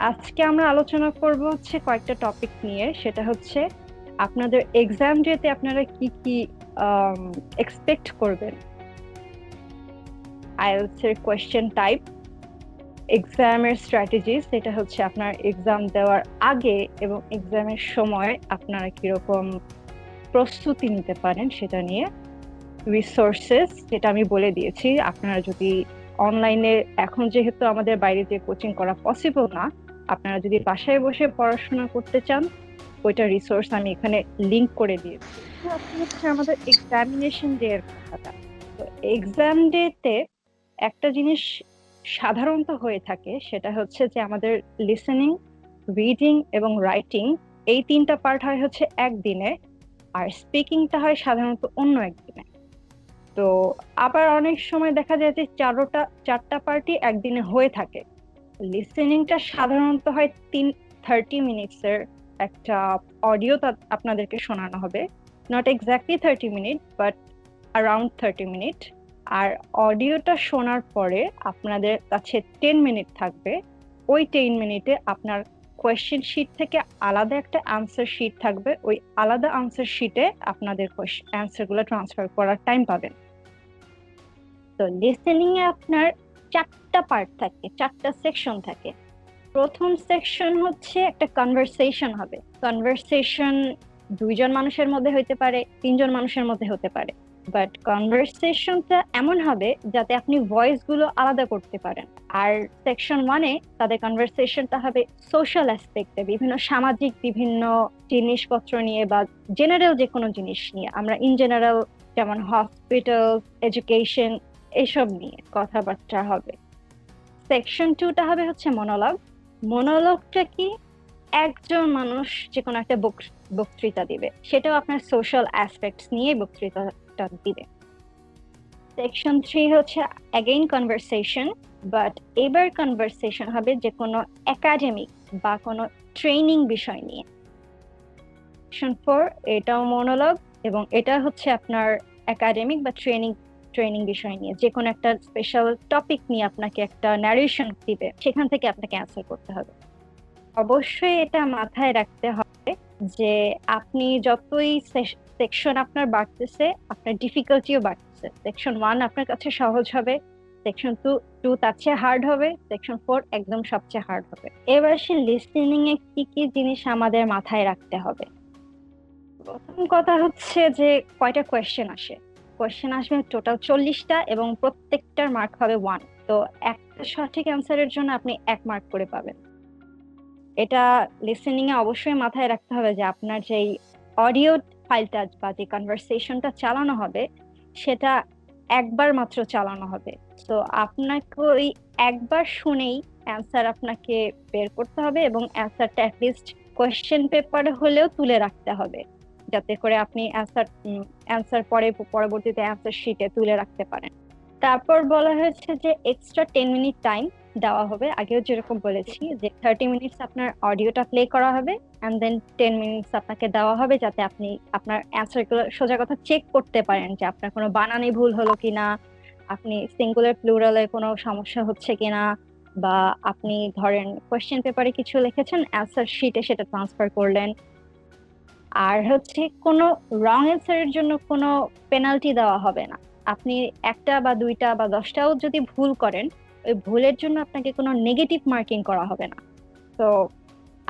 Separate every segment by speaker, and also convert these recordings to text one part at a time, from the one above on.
Speaker 1: আজকে আমরা আলোচনা করব হচ্ছে কয়েকটা টপিক নিয়ে। সেটা হচ্ছে আপনাদের এক্সাম ডেতে আপনারা কি কি এক্সপেক্ট করবেন, আইএলটিএস এর কোয়েশ্চেন টাইপ, এক্সামের স্ট্র্যাটেজি, সেটা হচ্ছে আপনার এক্সাম দেওয়ার আগে এবং এক্সামের সময় আপনারা কিরকম প্রস্তুতি নিতে পারেন সেটা নিয়ে, রিসোর্সেস যেটা আমি বলে দিয়েছি। আপনারা যদি অনলাইনে, এখন যেহেতু আমাদের বাইরে যে কোচিং করা পসিবল না, আপনারা যদি বাসায় বসে পড়াশোনা করতে চান, ওইটা রিসোর্স আমি এখানে লিংক করে দিয়েছি। আপনি হচ্ছে আমাদের এক্সামিনেশন ডে এর কথাটা। তো এক্সাম ডেতে একটা জিনিস সাধারণত হয়ে থাকে, সেটা হচ্ছে যে আমাদের লিসেনিং, রিডিং এবং রাইটিং, এই তিনটা পার্ট হয় হচ্ছে একদিনে, আর স্পিকিংটা হয় সাধারণত অন্য একদিনে। তো আবার অনেক সময় দেখা যায় যে চারটা পার্টি একদিনে হয়ে থাকে। লিসেনিংটা সাধারণত হয় 30 মিনিটসের একটা অডিও আপনাদেরকে শোনানো হবে, not exactly 30 minute but around 30 minute. আর অডিওটা শোনার পরে আপনাদের কাছে 10 মিনিট থাকবে। ওই 10 মিনিটে আপনার কোয়েশ্চেন শিট থেকে আলাদা একটা আনসার শিট থাকবে, ওই আলাদা আনসার শিটে আপনাদের অ্যান্সার গুলো ট্রান্সফার করার টাইম পাবেন। তো লিসেনিং এ আপনার চারটা পার্ট থাকে, চারটা সেকশন থাকে। প্রথম সেকশন হচ্ছে একটা কনভারসেশন হবে। কনভারসেশন দুইজন মানুষের মধ্যে হইতে পারে, তিনজন মানুষের মধ্যে হতে পারে, বাট কনভারসেশনটা এমন হবে যাতে আপনি ভয়েস গুলো আলাদা করতে পারেন। আর সেকশন ওয়ানে তাদের কনভারসেশনটা হবে সোশ্যাল অ্যাসপেক্টে, বিভিন্ন সামাজিক বিভিন্ন জিনিসপত্র নিয়ে বা জেনারেল যে কোনো জিনিস নিয়ে। আমরা ইন জেনারেল যেমন হসপিটাল, এডুকেশন, এসব নিয়ে কথাবার্তা হবে। সেকশন টুটা হবে হচ্ছে মনোলগ। মনোলগটা কি? একজন মানুষ যে কোনো একটা বক্তৃতা দিবে, সেটাও আপনার সোশ্যাল অ্যাসপেক্টস নিয়ে বক্তৃতাটা দিবে। সেকশন থ্রি হচ্ছে অ্যাগেইন কনভারসেশন, বাট এবার কনভারসেশন হবে যে কোনো একাডেমিক বা কোনো ট্রেনিং বিষয় নিয়ে। সেকশন ফোর, এটাও মনোলগ এবং এটা হচ্ছে আপনার একাডেমিক বা ট্রেনিং বিষয় নিয়ে, যে কোনো একটা স্পেশাল টপিক নিয়ে আপনাকে একটা ন্যারেশন দিবে, সেখান থেকে আপনাকে অ্যান্সার করতে হবে। অবশ্যই এটা মাথায় রাখতে হবে যে আপনি যতই সেকশন আপনার বাড়তেছে, আপনার ডিফিকাল্টিও বাড়তেছে। সেকশন ওয়ান আপনার কাছে সহজ হবে, সেকশন টু তার চেয়ে হার্ড হবে, সেকশন ফোর একদম সবচেয়ে হার্ড হবে। এবার সে লিসেনিং এ কি কি জিনিস আমাদের মাথায় রাখতে হবে। প্রথম কথা হচ্ছে যে কয়টা কোয়েশ্চেন আসে। কোয়েশ্চেন আসবে টোটাল 40টা এবং প্রত্যেকটার মার্ক হবে 1। তো একটা সঠিক অ্যান্সারের জন্য আপনি 1 মার্ক করে পাবেন। এটা লিসেনিং এ অবশ্যই মাথায় রাখতে হবে যে আপনার যেই অডিও ফাইলটা বা যে কনভারসেশনটা চালানো হবে, সেটা একবার মাত্র চালানো হবে। তো আপনাকে ওই একবার শুনেই অ্যান্সার আপনাকে বের করতে হবে এবং অ্যান্সারটা অ্যাটলিস্ট কোয়েশ্চেন পেপারে হলেও তুলে রাখতে হবে, যাতে করে আপনি অ্যান্সার পরবর্তীতে অ্যান্সার শিটে তুলে রাখতে পারেন। তারপর বলা হয়েছে যে এক্সট্রা 10 মিনিট টাইম দেওয়া হবে। আগেও যেরকম বলেছি যে 30 মিনিটস আপনার অডিওটা প্লে করা হবে, এন্ড দেন 10 মিনিটস আপনাকে দেওয়া হবে যাতে আপনি আপনার অ্যান্সার গুলো সোজা কথা চেক করতে পারেন, যে আপনার কোনো বানানে ভুল হলো কিনা, আপনি সিঙ্গুলার প্লুরালে কোনো সমস্যা হচ্ছে কিনা, বা আপনি ধরেন কোয়েশ্চেন পেপারে কিছু লিখেছেন, অ্যান্সার শিটে সেটা ট্রান্সফার করলেন। আর হচ্ছে কোনো রং অ্যান্সারের জন্য কোনো পেনাল্টি দেওয়া হবে না। আপনি একটা বা দুইটা বা 10টাও যদি ভুল করেন, ওই ভুলের জন্য আপনাকে কোনো নেগেটিভ মার্কিং করা হবে না। তো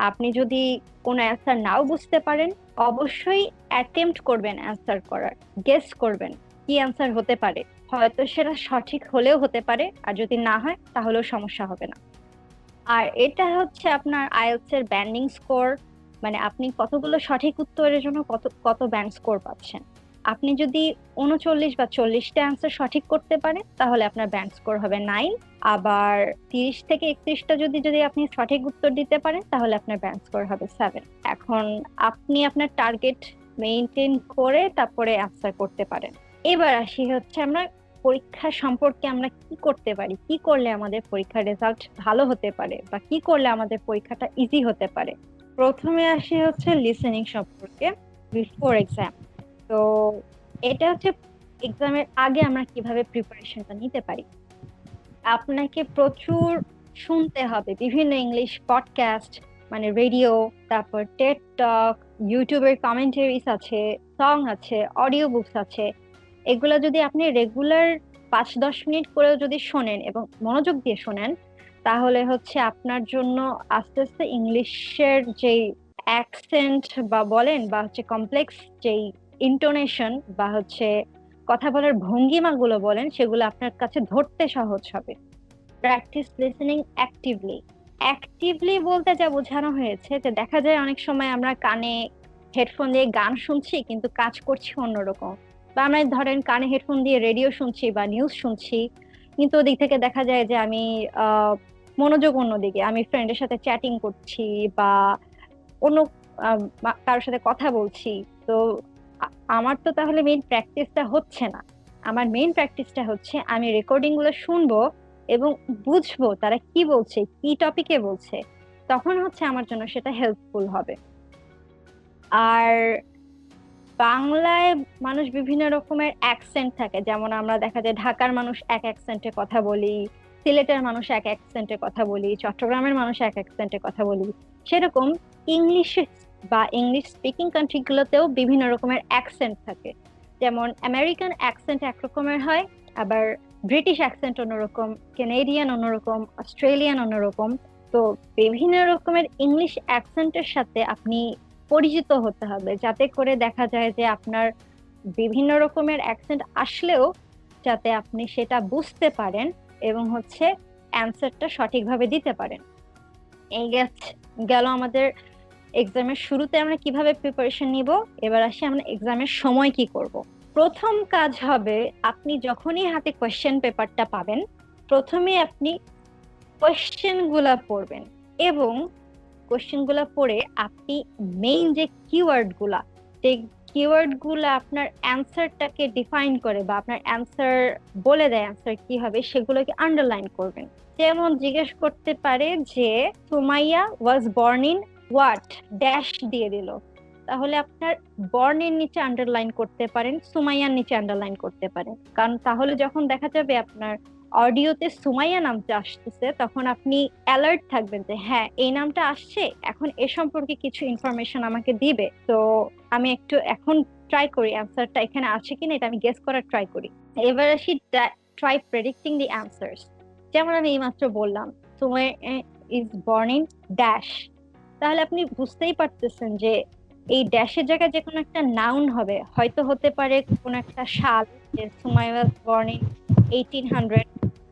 Speaker 1: আপনি যদি কোনো অ্যান্সার নাও বুঝতে পারেন, অবশ্যই অ্যাটেম্পট করবেন অ্যান্সার করার, গেস করবেন কি অ্যান্সার হতে পারে। হয়তো সেটা সঠিক হলেও হতে পারে, আর যদি না হয় তাহলেও সমস্যা হবে না। আর এটা হচ্ছে আপনার আইএলটিএস এর ব্যান্ডিং স্কোর, মানে আপনি কতগুলো সঠিক উত্তরের জন্য কত কত ব্যান্ড স্কোর পাচ্ছেন। আপনি যদি 39 বা 40টা অ্যান্সার সঠিক করতে পারেন, তাহলে আপনার ব্যান্ড স্কোর হবে 9। আবার 30 থেকে 31টা যদি যদি আপনি সঠিক উত্তর দিতে পারেন, তাহলে আপনার ব্যান্ড স্কোর হবে 7। এখন আপনি আপনার টার্গেট মেইনটেইন করে তারপরে অ্যান্সার করতে পারেন। এবার আসি হচ্ছে আমরা পরীক্ষা সম্পর্কে আমরা কি করতে পারি, কি করলে আমাদের পরীক্ষার রেজাল্ট ভালো হতে পারে, বা কি করলে আমাদের পরীক্ষাটা ইজি হতে পারে। প্রথমে আসি হচ্ছে লিসেনিং সম্পর্কে, বিফোর এক্সাম। তো এটা হচ্ছে এক্সামের আগে আমরা কিভাবে প্রিপারেশনটা নিতে পারি। আপনাকে প্রচুর শুনতে হবে বিভিন্ন ইংলিশ পডকাস্ট, মানে রেডিও, তারপর টেড টক, ইউটিউবের কমেন্টারিজ আছে, সং আছে, অডিও বুকস আছে। এগুলো যদি আপনি রেগুলার 5-10 মিনিট করেও যদি শোনেন এবং মনোযোগ দিয়ে শোনেন, তাহলে হচ্ছে আপনার জন্য আস্তে আস্তে ইংলিশের যেই অ্যাকসেন্ট বা বলেন, বা হচ্ছে কমপ্লেক্স যেই ইন্টোনেশন বা হচ্ছে কথা বলার ভঙ্গিমাগুলো বলেন, সেগুলো আপনার কাছে ধরতে সহজ হবে। Practice listening actively. অ্যাক্টিভলি বলতে যা বোঝানো হয়েছে যে দেখা যায় অনেক সময় আমরা কানে হেডফোন দিয়ে গান শুনছি কিন্তু কাজ করছি অন্যরকম, বা আমরা ধরেন কানে হেডফোন দিয়ে রেডিও শুনছি বা নিউজ শুনছি, কিন্তু ওদিক থেকে দেখা যায় যে আমি মনোযোগ অন্যদিকে, আমি ফ্রেন্ডের সাথে চ্যাটিং করছি বা অন্য কারোর সাথে কথা বলছি। তো আমার তো তাহলে মেইন প্র্যাকটিসটা হচ্ছে না। আমার মেইন প্র্যাকটিসটা হচ্ছে আমি রেকর্ডিং গুলো শুনবো এবং বুঝবো তারা কি বলছে, কি টপিকে বলছে। তখন হচ্ছে আমার জন্য সেটা হেল্পফুল হবে। আর বাংলায় মানুষ বিভিন্ন রকমের অ্যাকসেন্ট থাকে, যেমন আমরা দেখা যায় ঢাকার মানুষ এক অ্যাকসেন্টে কথা বলি, সিলেটের মানুষ এক অ্যাকসেন্টে কথা বলি, চট্টগ্রামের মানুষ এক অ্যাকসেন্টে কথা বলি। সেরকম ইংলিশ বা ইংলিশ স্পিকিং কান্ট্রি গুলোতেও বিভিন্ন রকমের অ্যাকসেন্ট থাকে। যেমন আমেরিকান অ্যাকসেন্ট একরকমের হয়, আবার ব্রিটিশ অ্যাকসেন্ট অন্যরকম, কানাডিয়ান অন্যরকম, অস্ট্রেলিয়ান অন্যরকম। তো বিভিন্ন রকমের ইংলিশ অ্যাকসেন্টের সাথে আপনি পরিচিত হতে হবে, যাতে করে দেখা যায় যে আপনার বিভিন্ন রকমের অ্যাকসেন্ট আসলেও যাতে আপনি সেটা বুঝতে পারেন এবং হচ্ছে অ্যান্সারটা সঠিকভাবে দিতে পারেন। এই গেল আমাদের এক্সামের শুরুতে আমরা কিভাবে প্রিপারেশন নিব। এবার আসি আমরা এক্সামের সময় কি করব। প্রথম কাজ হবে, আপনি যখনই হাতে কোয়েশ্চেন পেপারটা পাবেন, প্রথমে আপনি কোয়েশ্চেন গুলা পড়বেন এবং কোশ্চেন গুলা পড়ে আপনি মেইন যে কিওয়ার্ড গুলা, সেই কিওয়ার্ড গুলা আপনার অ্যান্সারটাকে ডিফাইন করে বা আপনার অ্যান্সার বলে দেয় অ্যান্সার কি হবে, সেগুলোকে আন্ডারলাইন করবেন। যেমন জিজ্ঞেস করতে পারে যে Sumaiya was born in what, dash দিয়ে দিল, তাহলে আপনার বর্নের নিচে আন্ডারলাইন করতে পারেন, সুমাইয়ার নিচে আন্ডারলাইন করতে পারেন। কারণ তাহলে যখন দেখা যাবে আপনার অডিওতে সুমাইয়া নামটা আসতেছে, তখন আপনি অ্যালার্ট থাকবেন যে হ্যাঁ এই নামটা আসছে, এখন এ সম্পর্কে কিছু ইনফরমেশন আমাকে দিবে। তো আমি একটু এখন ট্রাই করি অ্যান্সারটা এখানে আছে কিনা, এটা আমি গেস করার ট্রাই করি। এবার আসি ট্রাই প্রেডিক্টিং দি অ্যান্সার্স। যেমন আমি এইমাত্র বললাম Sumaiya is born in dash, তাহলে আপনি বুঝতেই পারতেছেন যে এই ড্যাশের জায়গায় যে কোনো একটা নাউন হবে, হয়তো হতে পারে কোনো একটা সাল, যে সুমাইয়া ওয়াজ বর্ন ইন 1800,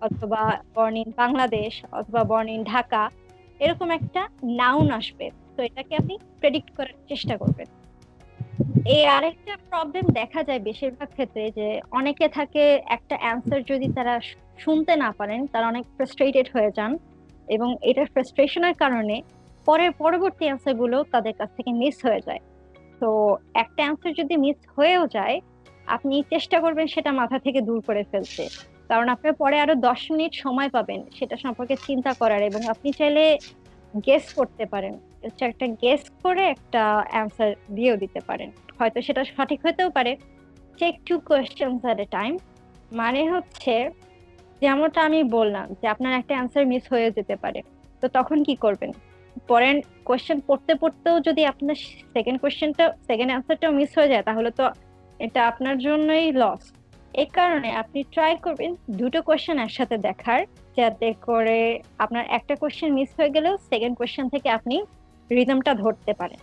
Speaker 1: অথবা বর্ন ইন বাংলাদেশ, অথবা বর্ন ইন ঢাকা, এরকম একটা নাউন আসবে। তো এটাকে আপনি প্রেডিক্ট করার চেষ্টা করবেন। এই আরেকটা প্রবলেম দেখা যায় বেশিরভাগ ক্ষেত্রে, যে অনেকে থাকে একটা অ্যান্সার যদি তারা শুনতে না পারেন, তারা অনেক ফ্রাস্ট্রেটেড হয়ে যান এবং এটার ফ্রাস্ট্রেশনের কারণে পরবর্তী অ্যান্সার গুলো তাদের কাছ থেকে মিস হয়ে যায়। তো একটা অ্যান্সার যদি মিস হয়েও যায়, আপনি চেষ্টা করবেন সেটা মাথা থেকে দূর করে ফেলতে, কারণ আপনার পরে আরো 10 মিনিট সময় পাবেন সেটা সম্পর্কে চিন্তা করার, এবং আপনি চাইলে গেস করতে পারেন, একটা গেস করে একটা অ্যান্সার দিয়েও দিতে পারেন, হয়তো সেটা সঠিক হতেও পারে। Check 2 questions at a time, মানে হচ্ছে যেমনটা আমি বললাম যে আপনার একটা অ্যান্সার মিস হয়ে যেতে পারে, তো তখন কি করবেন? পরের কোয়েশ্চেন পড়তে পড়তেও যদি আপনার সেকেন্ড অ্যান্সারটাও মিস হয়ে যায়, তাহলে তো এটা আপনার জন্যই লস। এই কারণে আপনি ট্রাই করবেন 2টো কোয়েশ্চেন একসাথে দেখার, যাতে করে আপনার একটা কোয়েশ্চেন মিস হয়ে গেলেও সেকেন্ড কোয়েশ্চেন থেকে আপনি রিদমটা ধরতে পারেন।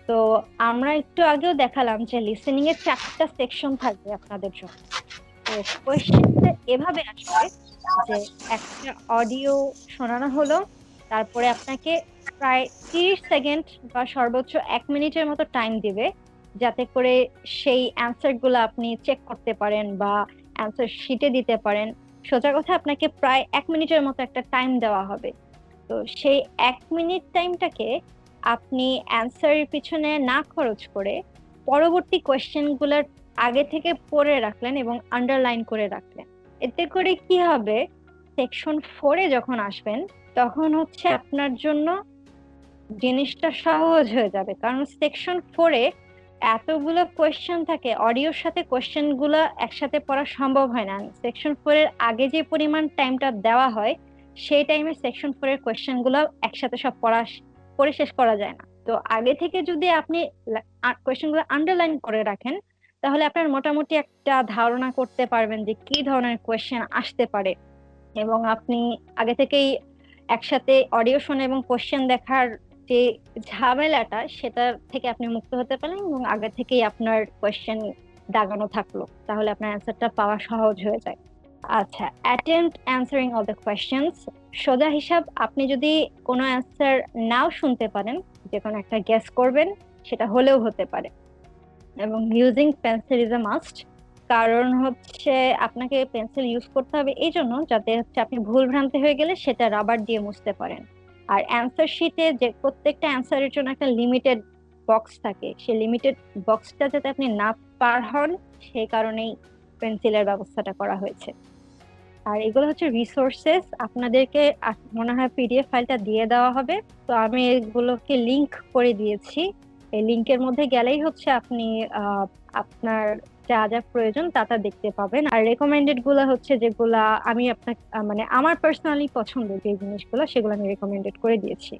Speaker 1: তো আমরা একটু আগেও দেখালাম যে লিসেনিং এর 4টা সেকশন থাকবে আপনাদের জন্য। তো কোয়েশ্চেনটা এভাবে আসবে যে একটা অডিও শোনানো হলো, তারপরে আপনাকে প্রায় 30 সেকেন্ড বা সর্বোচ্চ 1 মিনিটের মতো টাইম দিবে, যাতে করে সেই অ্যান্সার গুলো আপনি চেক করতে পারেন বা অ্যান্সার শিটে দিতে পারেন। সোজা কথা, আপনাকে প্রায় 1 মিনিটের মতো একটা টাইম দেওয়া হবে। তো সেই 1 মিনিট টাইমটাকে আপনি অ্যান্সারের পিছনে না খরচ করে পরবর্তী কোয়েশ্চেন গুলার আগে থেকে পড়ে রাখলেন এবং আন্ডারলাইন করে রাখলেন। এতে করে কি হবে, সেকশন 4-এ যখন আসবেন তখন হচ্ছে আপনার জন্য জিনিসটা সহজ হয়ে যাবে, কারণ সেকশন 4-এ এতগুলো কোয়েশ্চেন থাকে, অডিওর সাথে কোয়েশ্চেন গুলো একসাথে পড়া সম্ভব হয় না। সেকশন 4-এর আগে যে পরিমাণ টাইমটা দেওয়া হয়, সেই টাইমে সেকশন 4 এর কোয়েশ্চেন গুলো একসাথে সব পড়ে শেষ করা যায় না। তো আগে থেকে যদি আপনি কোয়েশ্চেন গুলো আন্ডারলাইন করে রাখেন, তাহলে আপনার মোটামুটি একটা ধারণা করতে পারবেন যে কি ধরনের কোয়েশ্চেন আসতে পারে। এবং আপনি আগে থেকেই একসাথে অডিও শোনা এবং কোশ্চেন দেখার যে ঝামেলাটা, সেটা থেকে আপনি মুক্ত হতে পারেন, এবং আগে থেকেই আপনার কোশ্চেন দাগানো থাকলো, তাহলে আপনার অ্যান্সারটা পাওয়া সহজ হয়ে যায়। আচ্ছা, attempt answering all the questions. সোজা হিসাব, আপনি যদি কোনো অ্যান্সার নাও শুনতে পারেন, যে কোনো একটা গেস করবেন, সেটা হলেও হতে পারে। এবং using pencil is a must, কারণ হচ্ছে আপনাকে পেন্সিল ইউজ করতে হবে এই জন্য যাতে হচ্ছে আপনি ভুল ভ্রান্তি হয়ে গেলে সেটা রাবার দিয়ে মুছতে পারেন। আর অ্যান্সার শিটে যে প্রত্যেকটা অ্যান্সারের জন্য একটা লিমিটেড বক্স থাকে, সেই লিমিটেড বক্সটা যাতে আপনি না পার হন, সেই কারণেই পেন্সিলের ব্যবস্থাটা করা হয়েছে। আর এগুলো হচ্ছে রিসোর্সেস, আপনাদেরকে মনে হয় পিডিএফ ফাইলটা দিয়ে দেওয়া হবে, তো আমি এগুলোকে লিংক করে দিয়েছি। এই লিংকের মধ্যে গেলেই হচ্ছে আপনি আপনার যা যা প্রয়োজন তা তা দেখতে পাবেন। আর রেকমেন্ডেড গুলো হচ্ছে যেগুলা আমি আপনাকে মানে আমার পার্সোনালি পছন্দ যে জিনিসগুলো, সেগুলো আমি রেকমেন্ডেড করে দিয়েছি।